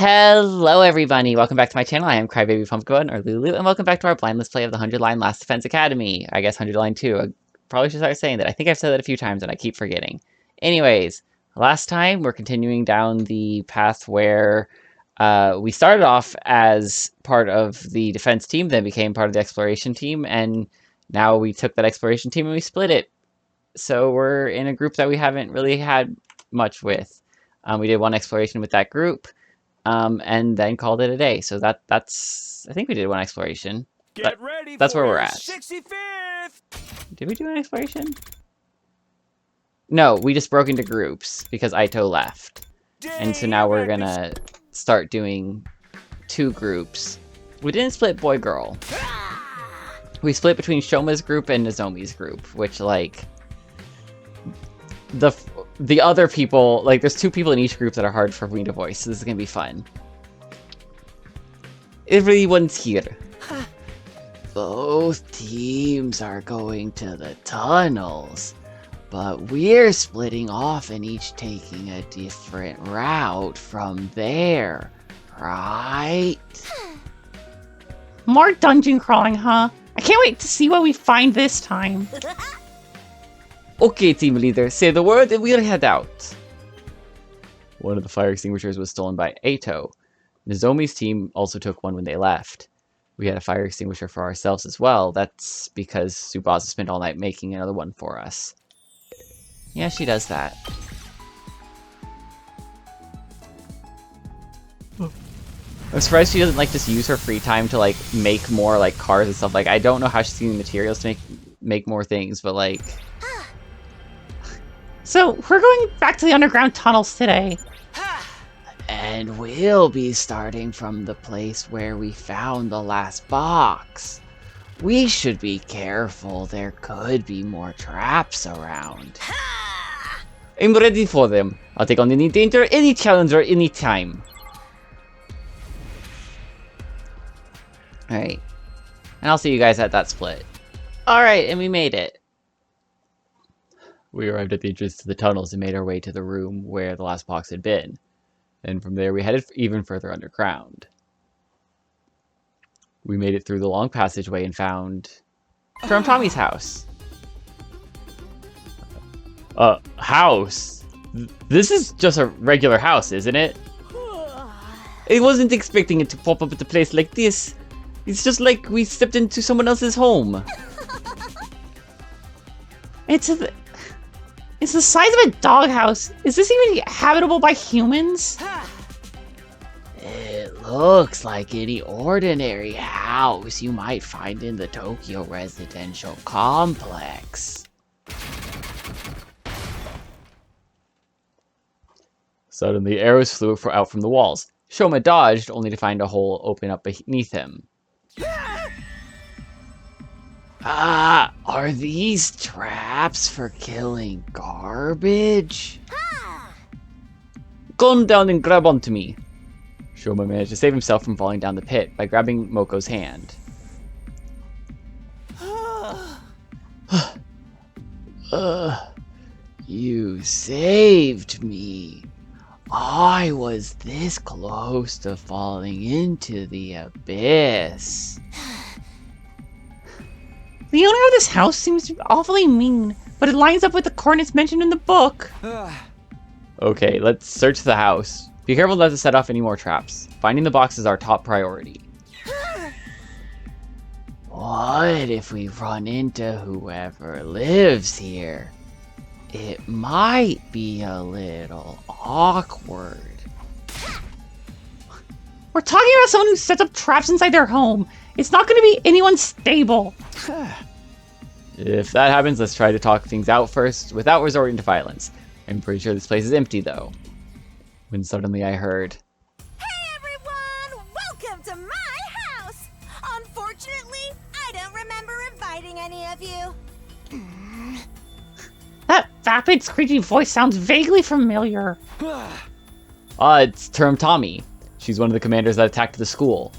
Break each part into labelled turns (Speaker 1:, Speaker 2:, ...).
Speaker 1: Hello everybody, welcome back to my channel. I am Crybaby Pumpkin, or Lulu, and welcome back to our blind let's play of the 100 Line Last Defense Academy. I guess 100 Line 2. I probably should start saying that. I think I've said that a few times and I keep forgetting. Anyways, last time we're continuing down the path where we started off as part of the defense team, then became part of the exploration team, and now we took that exploration team and we split it. So we're in a group that we haven't really had much with. We did one exploration with that group. And then called it a day. So that's I think we did one exploration.
Speaker 2: Get ready.
Speaker 1: That's
Speaker 2: for
Speaker 1: where we're at.
Speaker 2: 65th.
Speaker 1: Did we do an exploration? No, we just broke into groups because Aito left. And so now we're gonna start doing 2 groups. We didn't split boy-girl. We split between Shoma's group and Nozomi's group, which, like, the other people, like, there's 2 people in each group that are hard for me to voice, so this is gonna be fun. Everyone's here. Both teams are going to the tunnels, but we're splitting off and each taking a different route from there, right?
Speaker 3: More dungeon crawling, huh? I can't wait to see what we find this time.
Speaker 1: Okay, team leader, say the word and we'll head out. One of the fire extinguishers was stolen by Aito. Nozomi's team also took one when they left. We had a fire extinguisher for ourselves as well. That's because Tsubasa spent all night making another one for us. Yeah, she does that. I'm surprised she doesn't, like, just use her free time to, like, make more, like, cars and stuff. Like, I don't know how she's getting the materials to make more things, but, like...
Speaker 3: So, we're going back to the underground tunnels today.
Speaker 1: And we'll be starting from the place where we found the last box. We should be careful, there could be more traps around. I'm ready for them. I'll take on any danger, any challenge, or any time. Alright. And I'll see you guys at that split. Alright, and we made it. We arrived at the entrance to the tunnels and made our way to the room where the last box had been. And from there we headed even further underground. We made it through the long passageway and found Trap Tommy's house. House? This is just a regular house, isn't it? I wasn't expecting it to pop up at a place like this. It's just like we stepped into someone else's home.
Speaker 3: It's the size of a doghouse. Is this even habitable by humans?
Speaker 1: It looks like any ordinary house you might find in the Tokyo residential complex. Suddenly, arrows flew out from the walls. Shoma dodged, only to find a hole open up beneath him. Ah, are these traps for killing garbage? Go down and grab onto me. Shoma managed to save himself from falling down the pit by grabbing Moko's hand. You saved me. I was this close to falling into the abyss.
Speaker 3: The owner of this house seems awfully mean, but it lines up with the coordinates mentioned in the book.
Speaker 1: Okay, let's search the house. Be careful not to set off any more traps. Finding the box is our top priority. What if we run into whoever lives here? It might be a little awkward.
Speaker 3: We're talking about someone who sets up traps inside their home. It's not going to be anyone stable.
Speaker 1: If that happens, let's try to talk things out first, without resorting to violence. I'm pretty sure this place is empty, though. When suddenly I heard...
Speaker 4: Hey everyone! Welcome to my house! Unfortunately, I don't remember inviting any of you.
Speaker 3: That vapid, screechy voice sounds vaguely familiar.
Speaker 1: It's Term Tommy. She's one of the commanders that attacked the school.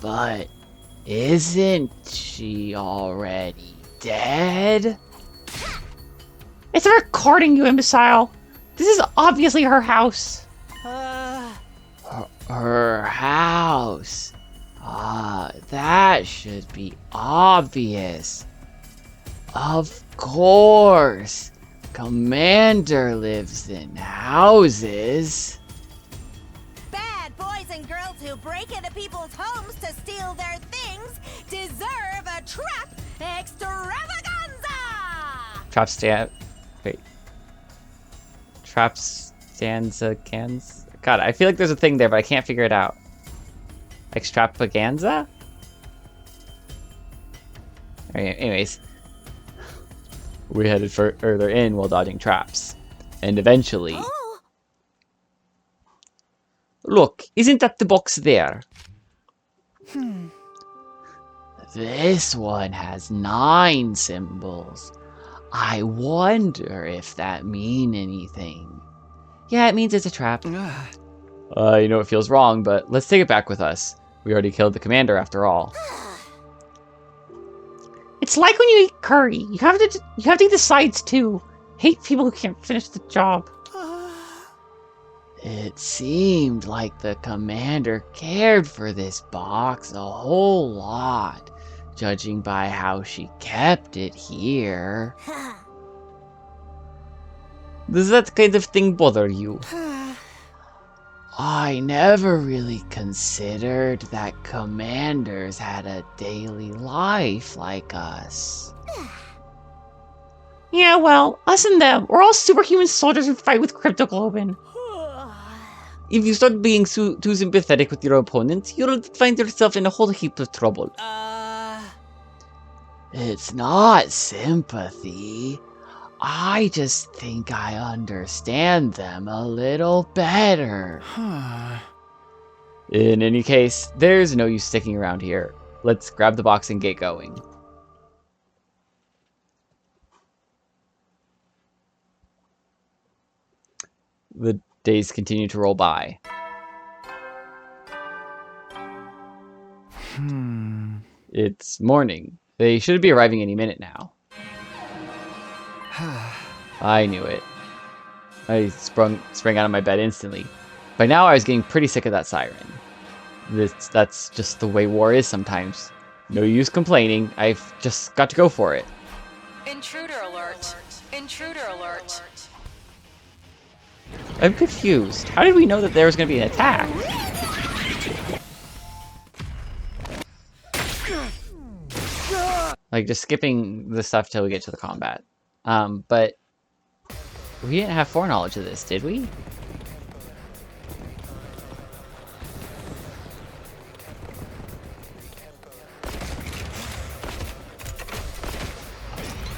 Speaker 1: But isn't she already dead?
Speaker 3: It's a recording, you imbecile. This is obviously her house.
Speaker 1: Her Her house. Ah, that should be obvious. Of course. Commander lives in houses.
Speaker 4: Bad boys and girls who break into people's homes to steal their things deserve a trap-extravaganza!
Speaker 1: Trap-stavaganza. God, I feel like there's a thing there, but I can't figure it out. Trap-stavaganza? Anyways. We headed further in while dodging traps. And eventually...
Speaker 4: Oh,
Speaker 1: Look, isn't that the box there? This one has 9 symbols. I wonder if that mean anything. Yeah, it means it's a trap. You know it feels wrong, but let's take it back with us. We already killed the commander after all.
Speaker 3: It's like when you eat curry. You have to eat the sides too. Hate people who can't finish the job.
Speaker 1: It seemed like the commander cared for this box a whole lot, judging by how she kept it here. Does that kind of thing bother you? I never really considered that commanders had a daily life like us.
Speaker 3: Yeah, well, us and them. We're all superhuman soldiers who fight with cryptoglobin.
Speaker 1: If you start being too sympathetic with your opponents, you'll find yourself in a whole heap of trouble. It's not sympathy. I just think I understand them a little better. In any case, there's no use sticking around here. Let's grab the box and get going. The days continue to roll by. It's morning. They should be arriving any minute now. I knew it. I sprang out of my bed instantly. By now I was getting pretty sick of that siren. That's just the way war is sometimes. No use complaining, I've just got to go for it.
Speaker 5: Intruder alert! Intruder alert!
Speaker 1: I'm confused. How did we know that there was going to be an attack? Like, just skipping the stuff till we get to the combat. But we didn't have foreknowledge of this, did we?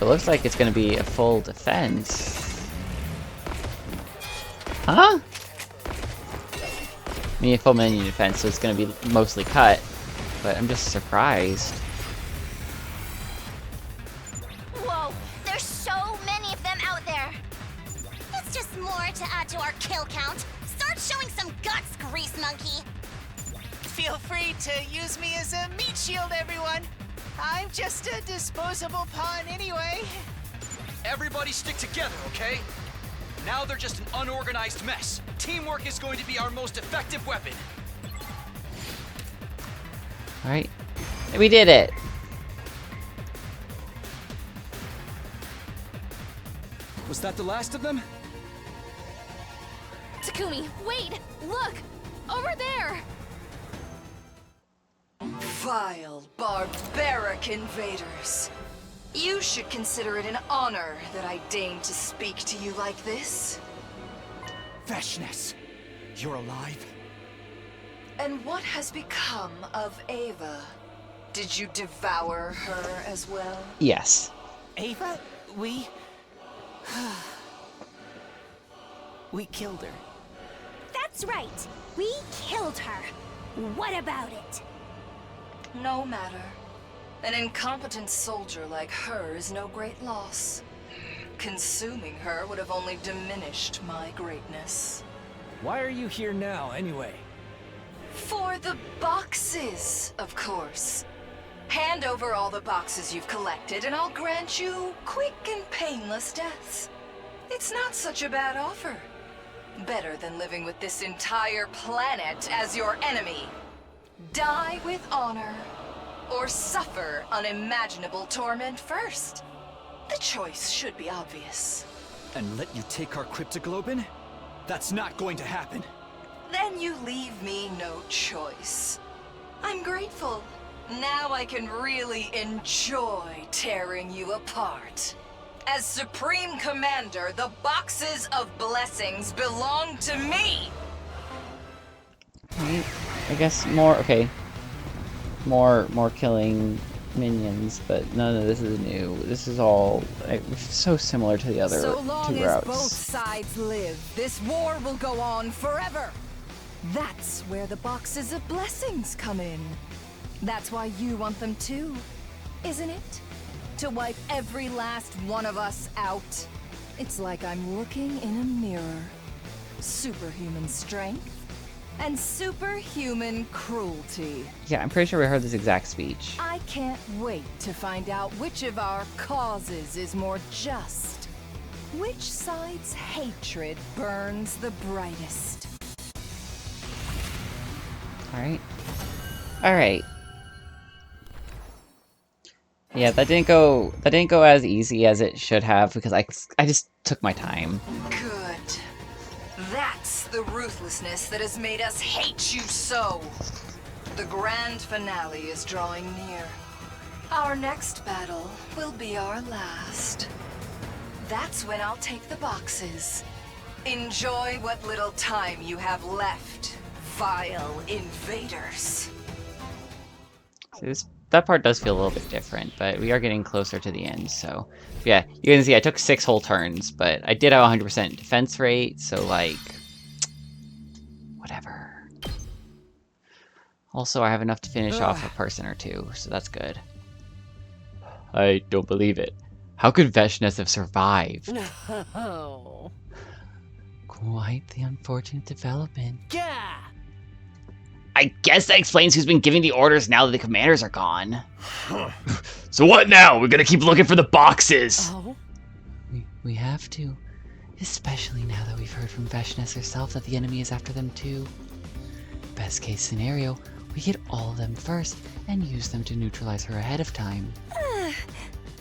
Speaker 1: It looks like it's going to be a full defense. Huh? I mean, a full menu defense, so it's going to be mostly cut. But I'm just surprised.
Speaker 4: whoa, there's so many of them out there. It's just more to add to our kill count. Start showing some guts, grease monkey.
Speaker 6: Feel free to use me as a meat shield, everyone. I'm just a disposable pawn anyway.
Speaker 2: Everybody stick together, okay? Now they're just an unorganized mess. Teamwork is going to be our most effective weapon.
Speaker 1: Alright. We did it!
Speaker 2: Was that the last of them?
Speaker 4: Takumi, wait! Look! Over there!
Speaker 5: Vile, barbaric invaders. You should consider it an honor that I deign to speak to you like this.
Speaker 2: Veshness, you're alive?
Speaker 5: And what has become of Ava? Did you devour her as well?
Speaker 1: Yes.
Speaker 6: Ava, we killed her.
Speaker 4: That's right! We killed her! What about it?
Speaker 5: No matter. An incompetent soldier like her is no great loss. Consuming her would have only diminished my greatness.
Speaker 2: Why are you here now, anyway?
Speaker 5: For the boxes, of course. Hand over all the boxes you've collected, and I'll grant you quick and painless deaths. It's not such a bad offer. Better than living with this entire planet as your enemy. Die with honor, or suffer unimaginable torment first. The choice should be obvious.
Speaker 2: And let you take our cryptoglobin? That's not going to happen.
Speaker 5: Then you leave me no choice. I'm grateful. Now I can really enjoy tearing you apart. As Supreme Commander, the boxes of blessings belong to me!
Speaker 1: Right. I guess more, okay. More killing minions, but none of this is new. This is all so similar to the other
Speaker 5: So long
Speaker 1: two
Speaker 5: as
Speaker 1: routes.
Speaker 5: both sides live, this war will go on forever. That's where the boxes of blessings come in. That's why you want them too, isn't it? To wipe every last one of us out. It's like I'm looking in a mirror. Superhuman strength and superhuman cruelty.
Speaker 1: Yeah, I'm pretty sure we heard this exact speech.
Speaker 5: I can't wait to find out which of our causes is more just. Which side's hatred burns the brightest.
Speaker 1: Alright. Alright. Yeah, that didn't go as easy as it should have because I just took my time.
Speaker 5: Good. That's the ruthlessness that has made us hate you so. The grand finale is drawing near. Our next battle will be our last. That's when I'll take the boxes. Enjoy what little time you have left, vile invaders.
Speaker 1: That part does feel a little bit different, but we are getting closer to the end, so... Yeah, you can see I took 6 whole turns, but I did have 100% defense rate, so, like... Whatever. Also, I have enough to finish off a person or two, so that's good. I don't believe it. How could Veshness have survived?
Speaker 6: No.
Speaker 1: Quite the unfortunate development.
Speaker 6: Yeah.
Speaker 1: I guess that explains who's been giving the orders now that the commanders are gone. So what now? We're gonna keep looking for the boxes!
Speaker 6: Oh?
Speaker 1: We have to. Especially now that we've heard from Veshness herself that the enemy is after them too. Best case scenario, we get all of them first and use them to neutralize her ahead of time.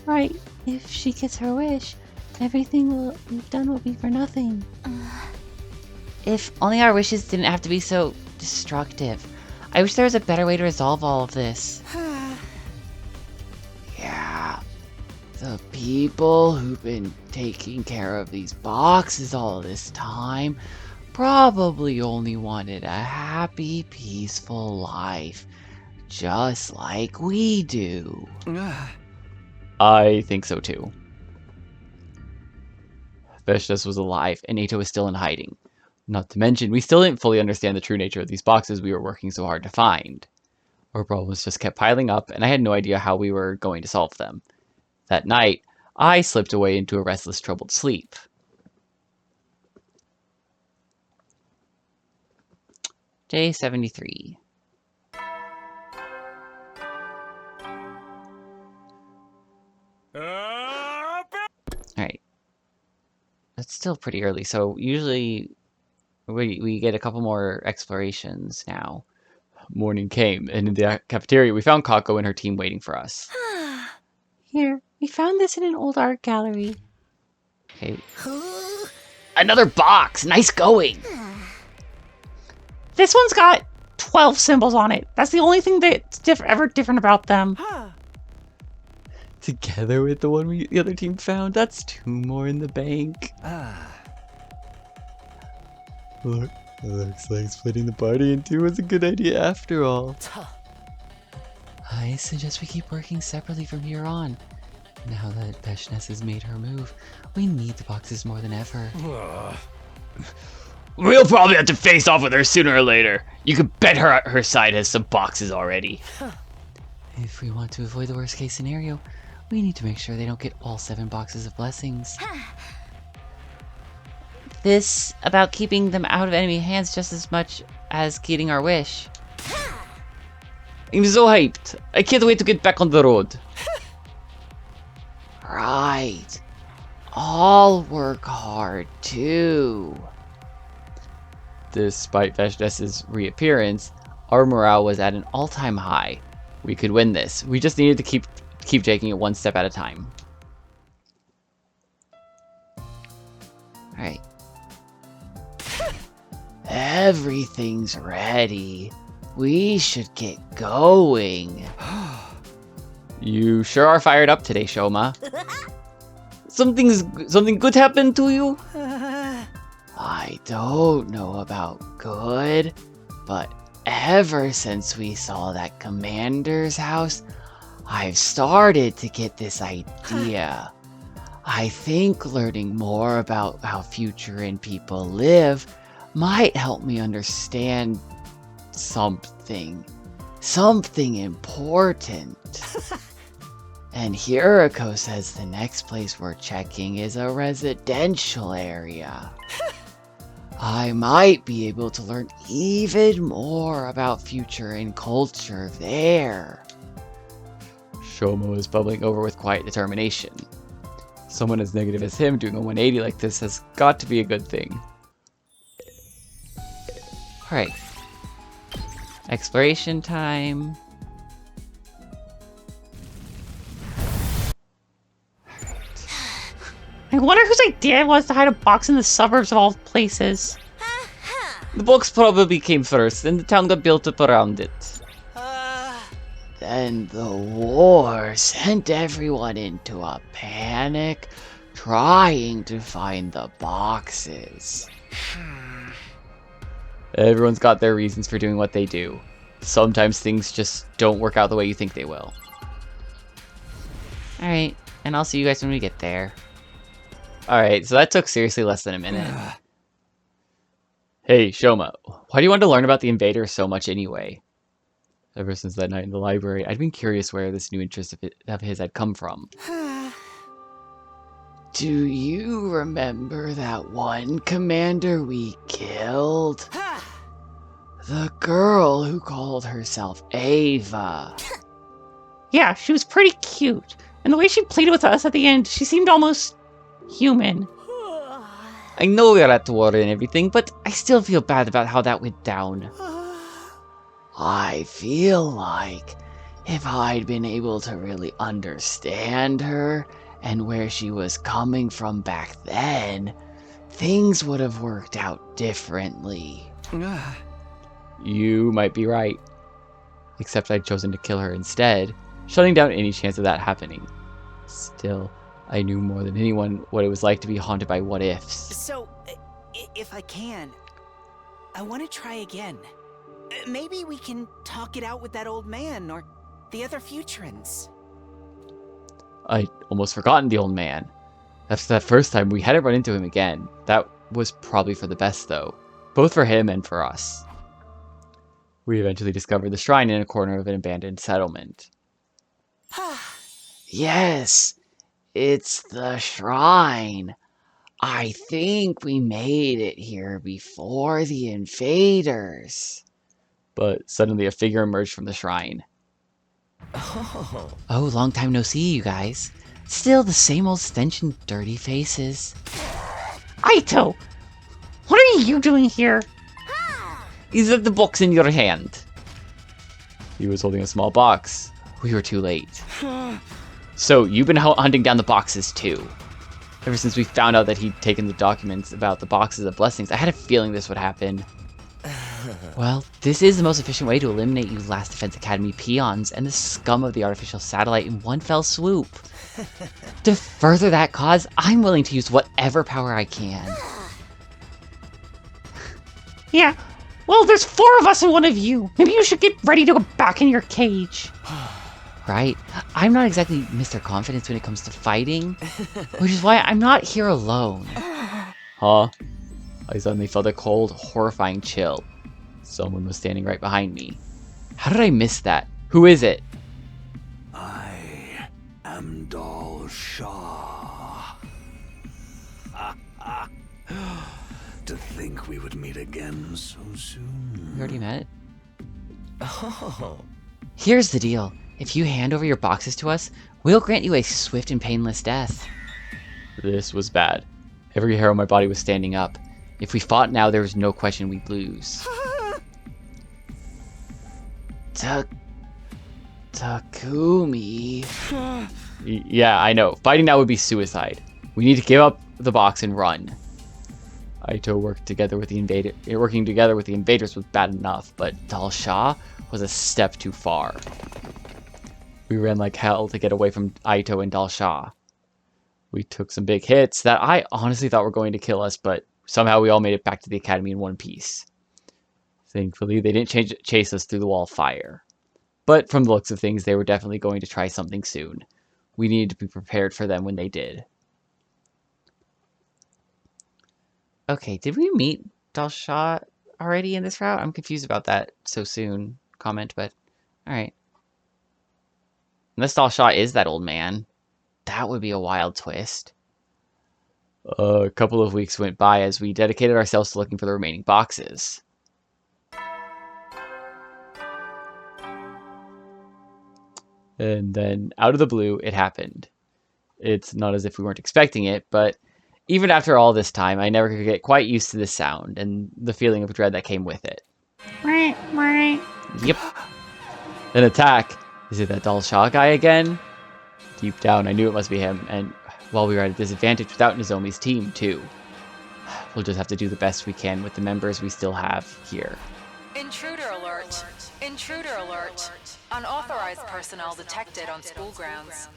Speaker 3: Right. If she gets her wish, everything we've done will be for nothing.
Speaker 1: If only our wishes didn't have to be so destructive. I wish there was a better way to resolve all of this. Yeah. The people who've been taking care of these boxes all this time probably only wanted a happy, peaceful life. Just like we do. I think so too. Veshness was alive, and Ato was still in hiding. Not to mention, we still didn't fully understand the true nature of these boxes we were working so hard to find. Our problems just kept piling up, and I had no idea how we were going to solve them. That night, I slipped away into a restless, troubled sleep. Day 73. Alright. It's still pretty early, so usually we get a couple more explorations now. Morning came, and in the cafeteria we found Kako and her team waiting for us.
Speaker 3: Here, we found this in an old art gallery.
Speaker 1: Okay. Another box! Nice going!
Speaker 3: This one's got 12 symbols on it. That's the only thing that's ever different about them.
Speaker 1: Together with the one the other team found, that's 2 more in the bank. Looks like splitting the party in 2 was a good idea after all. I suggest we keep working separately from here on. Now that Veshness has made her move, we need the boxes more than ever. We'll probably have to face off with her sooner or later. You can bet her side has some boxes already. If we want to avoid the worst case scenario, we need to make sure they don't get all 7 boxes of blessings. This about keeping them out of enemy hands just as much as getting our wish. I'm so hyped. I can't wait to get back on the road. Right. I'll work hard too. Despite Vashnes's reappearance, our morale was at an all-time high. We could win this. We just needed to keep taking it one step at a time. Alright. Everything's ready. We should get going. You sure are fired up today, Shoma. Something good happened to you? I don't know about good, but ever since we saw that commander's house, I've started to get this idea. I think learning more about how Futurin people live might help me understand something important. And Hiroko says the next place we're checking is a residential area. I might be able to learn even more about Futurin culture there. Shoma is bubbling over with quiet determination. Someone as negative as him doing a 180 like this has got to be a good thing. Alright. Exploration time.
Speaker 3: I wonder whose idea it was to hide a box in the suburbs of all places.
Speaker 1: The box probably came first, and the town got built up around it. Then the war sent everyone into a panic, trying to find the boxes. Everyone's got their reasons for doing what they do. Sometimes things just don't work out the way you think they will. Alright, and I'll see you guys when we get there. Alright, so that took seriously less than a minute. Hey, Shoma, why do you want to learn about the invaders so much anyway? Ever since that night in the library, I'd been curious where this new interest of his had come from. Do you remember that one commander we killed? The girl who called herself Ava.
Speaker 3: Yeah, she was pretty cute. And the way she pleaded with us at the end, she seemed almost human.
Speaker 1: I know you're at war and everything, but I still feel bad about how that went down. I feel like if I'd been able to really understand her and where she was coming from back then, things would have worked out differently. You might be right. Except I'd chosen to kill her instead, shutting down any chance of that happening. Still, I knew more than anyone what it was like to be haunted by what-ifs.
Speaker 6: So, if I can, I want to try again. Maybe we can talk it out with that old man or the other Futurins.
Speaker 1: I'd almost forgotten the old man. After that first time, we hadn't run into him again. That was probably for the best, though. Both for him and for us. We eventually discovered the shrine in a corner of an abandoned settlement. Yes, it's the shrine. I think we made it here before the invaders. But suddenly a figure emerged from the shrine. Oh, long time no see, you guys. Still the same old stench and dirty faces.
Speaker 3: Aito! What are you doing here?
Speaker 1: Is that the box in your hand? He was holding a small box. We were too late. So, you've been hunting down the boxes too. Ever since we found out that he'd taken the documents about the boxes of blessings, I had a feeling this would happen. Well, this is the most efficient way to eliminate you Last Defense Academy peons and the scum of the artificial satellite in one fell swoop. To further that cause, I'm willing to use whatever power I can.
Speaker 3: Yeah, well, there's 4 of us and 1 of you. Maybe you should get ready to go back in your cage.
Speaker 1: Right? I'm not exactly Mr. Confidence when it comes to fighting, which is why I'm not here alone. Huh? I suddenly felt a cold, horrifying chill. Someone was standing right behind me. How did I miss that? Who is it?
Speaker 7: I am Dal Shah. To think we would meet again so soon.
Speaker 1: We already met?
Speaker 7: Oh.
Speaker 1: Here's the deal. If you hand over your boxes to us, we'll grant you a swift and painless death. This was bad. Every hair on my body was standing up. If we fought now, there was no question we'd lose. Takumi. Yeah, I know. Fighting now would be suicide. We need to give up the box and run. Aito working together with the invaders was bad enough, but Dal Shah was a step too far. We ran like hell to get away from Aito and Dal Shah. We took some big hits that I honestly thought were going to kill us, but somehow we all made it back to the academy in one piece. Thankfully, they didn't chase us through the wall of fire. But from the looks of things, they were definitely going to try something soon. We needed to be prepared for them when they did. Okay, did we meet Dal Shah already in this route? I'm confused about that so soon comment, but alright. Unless Dal Shah is that old man. That would be a wild twist. A couple of weeks went by as we dedicated ourselves to looking for the remaining boxes. And then, out of the blue, it happened. It's not as if we weren't expecting it, but even after all this time, I never could get quite used to this sound and the feeling of dread that came with it. Yep. An attack. Is it that Dal Shah guy again? Deep down, I knew it must be him, and while we were at a disadvantage without Nozomi's team, too. We'll just have to do the best we can with the members we still have here.
Speaker 8: Intruder alert! Intruder alert! Unauthorized personnel detected on school grounds.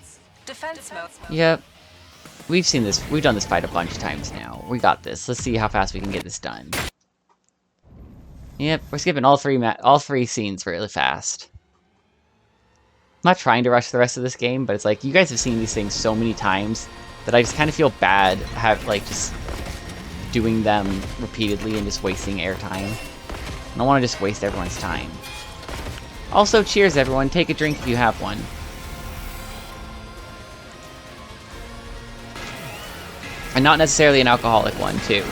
Speaker 8: Defense mode.
Speaker 1: Yep. We've seen this. We've done this fight a bunch of times now. We got this. Let's see how fast we can get this done. Yep, we're skipping all three scenes really fast. I'm not trying to rush the rest of this game, but it's like, you guys have seen these things so many times that I just kind of feel bad just doing them repeatedly and just wasting airtime. I don't want to just waste everyone's time. Also, cheers everyone. Take a drink if you have one. And not necessarily an alcoholic one, too.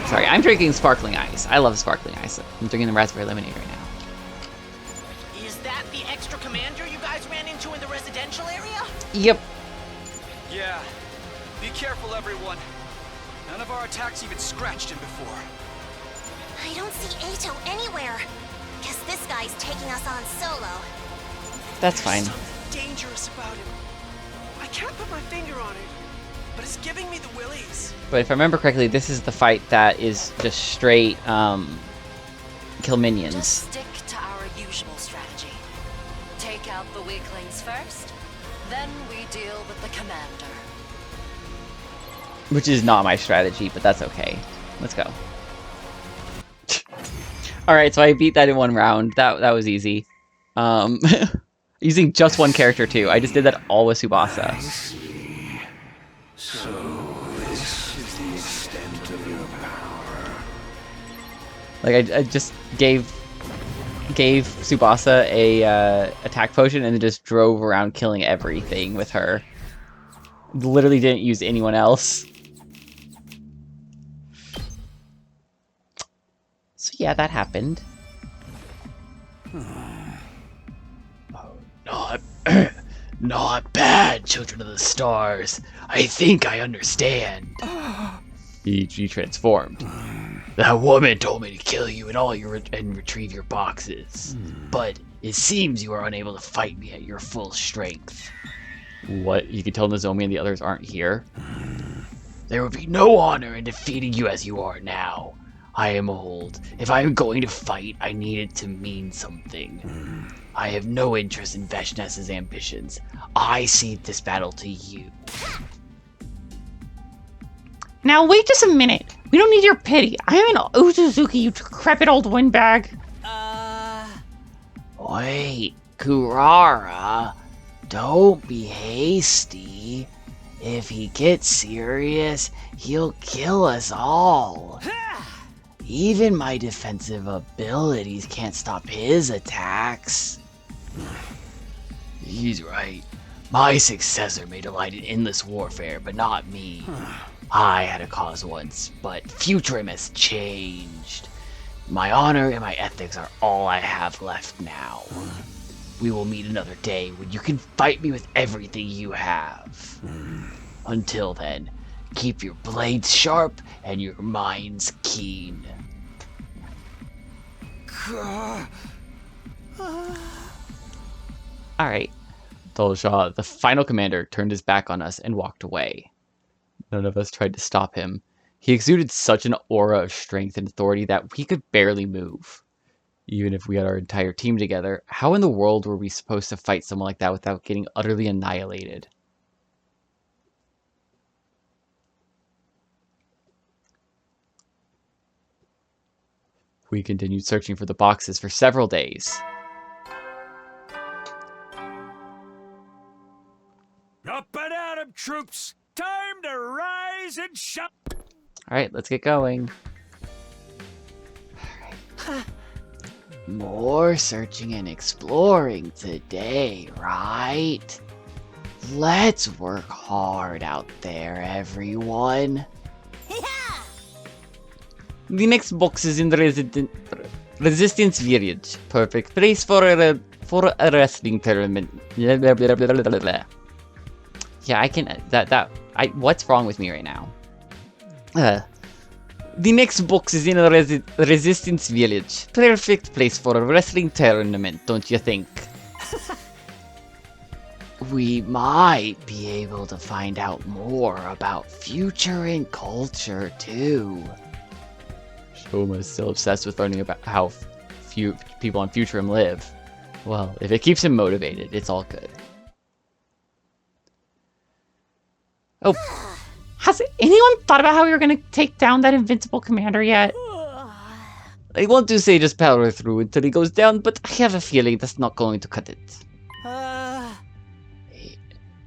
Speaker 1: Sorry, I'm drinking sparkling ice. I love sparkling ice. I'm drinking the raspberry lemonade right now.
Speaker 9: Is that the extra commander you guys ran into in the residential area?
Speaker 1: Yep.
Speaker 2: Yeah. Be careful, everyone. None of our attacks even scratched him before.
Speaker 4: I don't see Aito anywhere. Guess this guy's taking us on solo.
Speaker 1: That's fine.
Speaker 9: There's something dangerous about him. I can't put my finger on it, but it's giving me the willies.
Speaker 1: But if I remember correctly, this is the fight that is just straight, kill minions.
Speaker 8: Just stick to our usual strategy. Take out the weaklings first, then we deal with the commander.
Speaker 1: Which is not my strategy, but that's okay. Let's go. Alright, so I beat that in one round. That was easy. Using just one character, too. I just did that all with Tsubasa.
Speaker 7: I see. So, this is the extent of your power.
Speaker 1: Like, I just gave Tsubasa a attack potion and then just drove around killing everything with her. Literally didn't use anyone else. So yeah, that happened.
Speaker 10: Not bad, Children of the Stars. I think I understand.
Speaker 1: He transformed.
Speaker 10: That woman told me to kill you and retrieve your boxes. But it seems you are unable to fight me at your full strength.
Speaker 1: What? You can tell Nozomi and the others aren't here?
Speaker 10: There would be no honor in defeating you as you are now. I am old. If I am going to fight, I need it to mean something. I have no interest in Veshness's ambitions. I cede this battle to you.
Speaker 3: Now wait just a minute. We don't need your pity. I am an Uzuzuki, you decrepit old windbag.
Speaker 10: Wait, Kurara. Don't be hasty. If he gets serious, he'll kill us all. Even my defensive abilities can't stop his attacks. He's right. My successor may delight in endless warfare, but not me. I had a cause once, but Futurim has changed. My honor and my ethics are all I have left now. We will meet another day when you can fight me with everything you have. Until then, Keep your blades sharp and your minds keen.
Speaker 1: Alright, told Shaw. The final commander turned his back on us and walked away. None of us tried to stop him. He exuded such an aura of strength and authority that we could barely move. Even if we had our entire team together, how in the world were we supposed to fight someone like that without getting utterly annihilated? We continued searching for the boxes for several days.
Speaker 11: Up and at 'em, troops! Time to rise and shine!
Speaker 1: Alright, let's get going.
Speaker 10: More searching and exploring today, right? Let's work hard out there, everyone.
Speaker 1: The next box is in the Resistance Village. Perfect place for a wrestling tournament. Blah, blah, blah, blah, blah, blah. Yeah, I can. What's wrong with me right now? The next box is in a Resistance Village. Perfect place for a wrestling tournament, don't you think?
Speaker 10: We might be able to find out more about future and culture, too.
Speaker 1: Shoma is still obsessed with learning about how few people on Futurum live. Well, if it keeps him motivated, it's all good.
Speaker 3: Oh, has anyone thought about how we were going to take down that invincible commander yet?
Speaker 1: I want to say just power through until he goes down, but I have a feeling that's not going to cut it.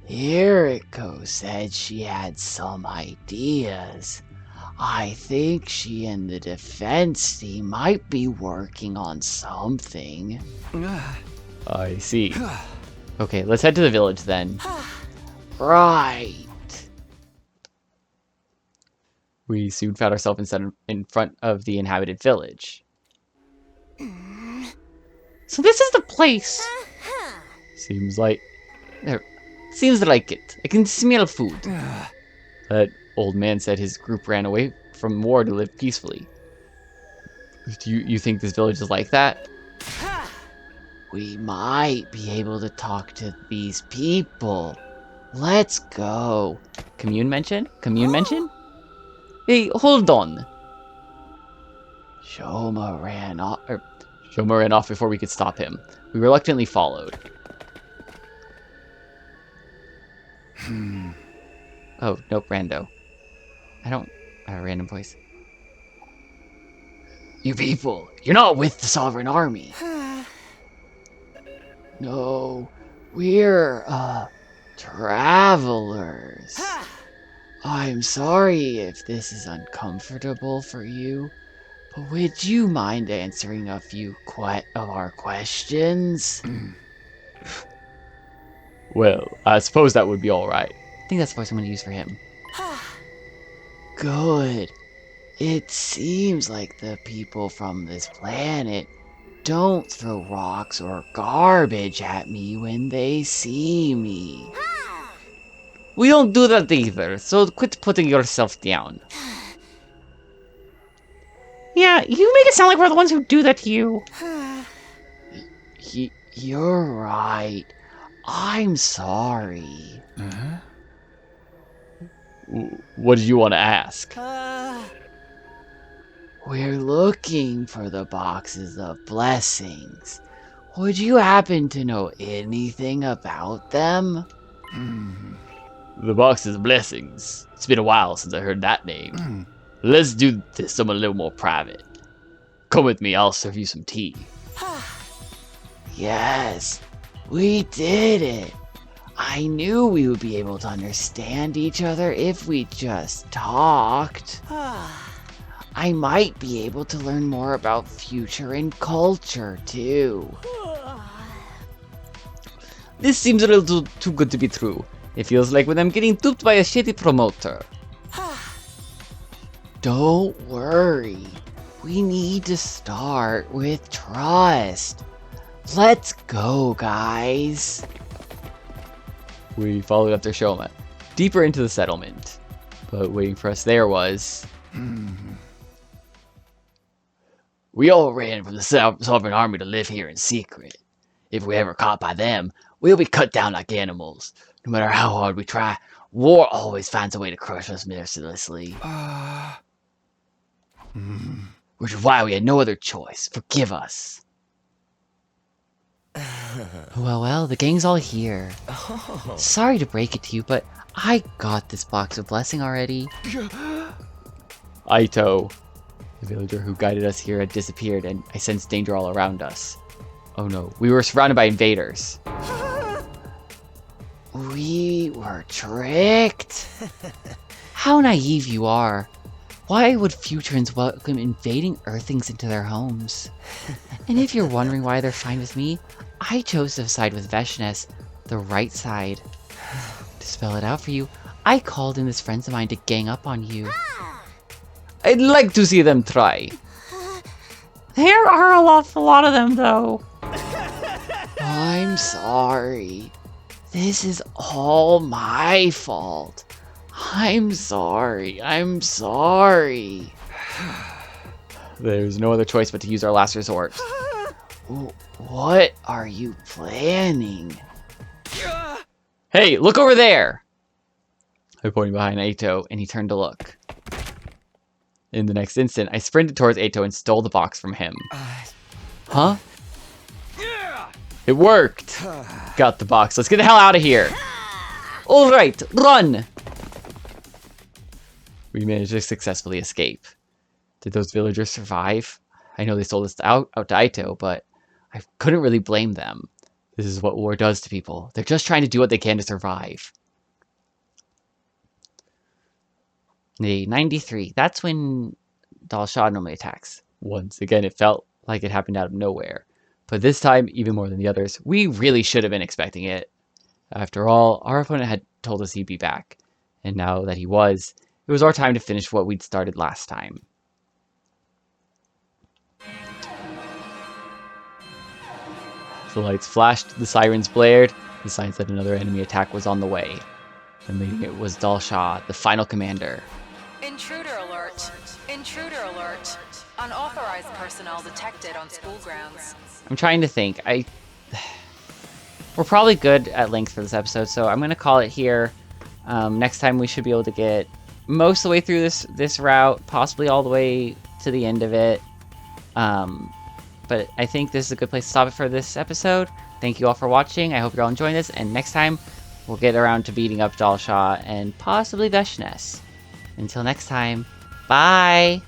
Speaker 10: Hiriko said she had some ideas. I think she and the defense team might be working on something.
Speaker 1: I see. Okay, let's head to the village then.
Speaker 10: Right.
Speaker 1: We soon found ourselves in front of the inhabited village.
Speaker 3: So this is the place.
Speaker 1: Seems like it. I can smell food. That old man said his group ran away from war to live peacefully. Do you think this village is like that?
Speaker 10: We might be able to talk to these people. Let's go.
Speaker 1: Commune mention? Commune mention? Hey, hold on.
Speaker 10: Shoma ran
Speaker 1: off before we could stop him. We reluctantly followed. Oh, nope, rando. I don't have a random voice.
Speaker 10: You people, you're not with the Sovereign Army. No, we're, travelers. I'm sorry if this is uncomfortable for you, but would you mind answering a few of our questions?
Speaker 1: Well, I suppose that would be alright. I think that's the voice I'm going to use for him.
Speaker 10: Good. It seems like the people from this planet don't throw rocks or garbage at me when they see me.
Speaker 1: We don't do that either, so quit putting yourself down.
Speaker 3: Yeah, you make it sound like we're the ones who do that to you.
Speaker 10: You're right. I'm sorry.
Speaker 1: What did you want to ask?
Speaker 10: We're looking for the boxes of blessings. Would you happen to know anything about them?
Speaker 1: The boxes of blessings. It's been a while since I heard that name. Let's do this somewhat a little more private. Come with me, I'll serve you some tea.
Speaker 10: Yes, we did it. I knew we would be able to understand each other if we just talked. I might be able to learn more about future and culture, too.
Speaker 1: This seems a little too good to be true. It feels like when I'm getting duped by a shitty promoter.
Speaker 10: Don't worry. We need to start with trust. Let's go, guys.
Speaker 1: We followed after Shoma, deeper into the settlement. But waiting for us there was...
Speaker 10: We all ran from the Sovereign Army to live here in secret. If we're ever caught by them, we'll be cut down like animals. No matter how hard we try, war always finds a way to crush us mercilessly. Which is why we had no other choice. Forgive us.
Speaker 1: Well, the gang's all here. Sorry to break it to you, but I got this box of blessing already. Aito, the villager who guided us here, had disappeared, and I sensed danger all around us. Oh no, we were surrounded by invaders.
Speaker 10: We were tricked.
Speaker 1: How naive you are. Why would Futurans welcome invading Earthlings into their homes? And if you're wondering why they're fine with me, I chose to side with Veshness, the right side. To spell it out for you, I called in these friends of mine to gang up on you. I'd like to see them try.
Speaker 3: There are a lot of them, though.
Speaker 10: I'm sorry. This is all my fault. I'm sorry. I'm sorry.
Speaker 1: There's no other choice but to use our last resort.
Speaker 10: What are you planning?
Speaker 1: Hey, look over there! I pointed behind Aito, and he turned to look. In the next instant, I sprinted towards Aito and stole the box from him. Huh? It worked! Got the box. Let's get the hell out of here! Alright, run! We managed to successfully escape. Did those villagers survive? I know they sold us out to Aito, but I couldn't really blame them. This is what war does to people. They're just trying to do what they can to survive. Day 93. That's when Dalsha normally attacks. Once again, it felt like it happened out of nowhere. But this time, even more than the others, we really should have been expecting it. After all, our opponent had told us he'd be back. And now that he was, it was our time to finish what we'd started last time. The lights flashed, the sirens blared, the signs that another enemy attack was on the way. And leading it was Dalsha, the final commander.
Speaker 8: Intruder alert. Intruder alert. Unauthorized personnel detected on school grounds.
Speaker 1: I'm trying to think. We're probably good at length for this episode, so I'm going to call it here. Next time we should be able to get most of the way through this route, possibly all the way to the end of it. But I think this is a good place to stop it for this episode. Thank you all for watching. I hope you're all enjoying this, and next time we'll get around to beating up Dalsha and possibly Veshness. Until next time, bye!